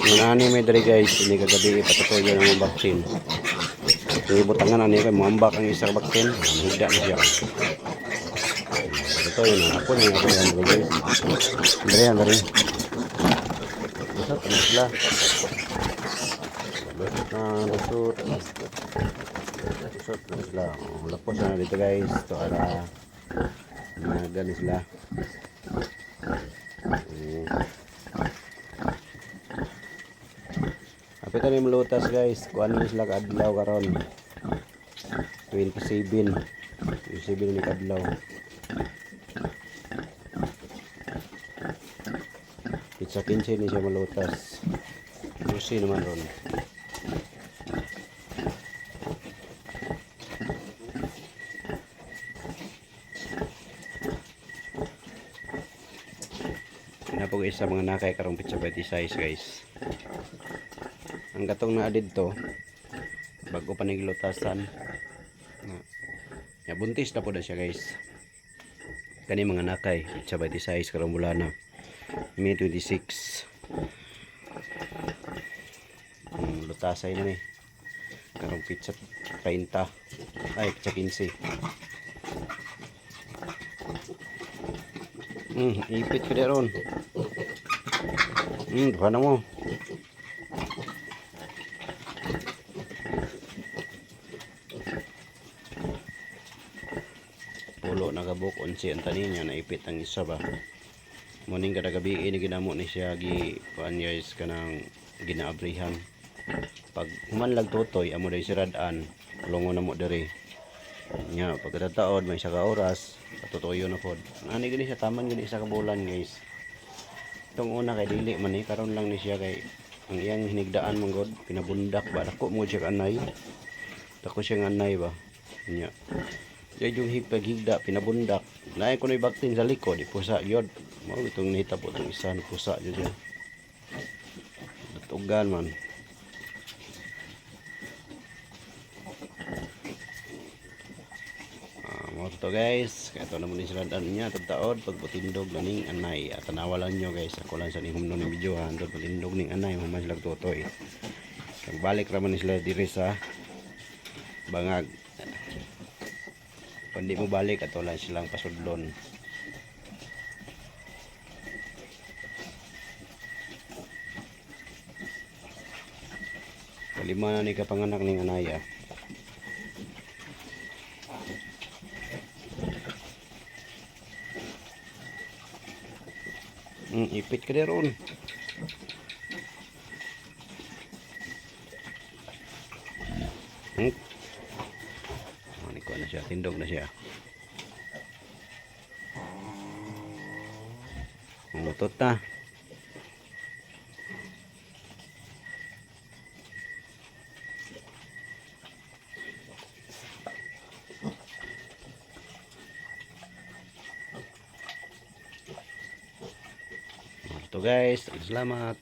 Yung anime dali guys, hindi kagabi patutuyo ng mga baksin. Yung butangan na niya, mambak ang isang baksin, higda na siya. Ito yun, ako na yung ako yan guys. Dari. Lusot na sila. Lusot na sila. Lapos na dito guys. Ito ala gani sila. Kapit na yung lutas guys. Kuha na sila kaadlaw karon 27 ni kaadlaw. Pizza 15 ni siya malutas. Lucy naman ron. Napog isa mga nakay karong pizza 20 size guys. Ang gatong na adid to bago pa naglutasan. Ya buntis na po na siya guys. Kani mga nakay pizza 20 size karong bulan na. May 26. Lutasay na ni. Karong pizza 30. Ay pizza 15. Ipit ka ron. Duha na mo. Pulo nagabuk unsi ang tanin niya, naipit ang isa ba. Muning kada gabi ini ginamo ni siya gi kuan guys kanang ginaabrihan. Pag humanlag tutoy amo day siradan, lungo na mo diri. Nya pagkataon may isa ka oras, patutuyo na pod. Ani gani siya taman gani isa ka bulan guys. Itong una kay dili man ni karon lang ni siya kay ang iyang hinigdaan man god pinabundak ba dako mo siya anay. Dako siya anay ba. Nya Diyan yung higda pinabundak. Naay ko na baktin sa likod, ipusa yun. Mao itong nahitabo itong isa, pusa dyan. Tugan man. Mao to guys. Kaya ito naman yung silandan niya. Taon pagputindog na ning anay. At tanawalan nyo guys. Ako lang sa nihumno ng video. Doon putindog ning anay. Mamas lang tutoy. Balik raman sila diri sa bangag. Kung di mo balik, ato lang silang pasudlon. Kalima na ni kapanganak ng anaya. Ipit ka ron. Na siya, tindog na siya. Lutot na. Ito guys, salamat.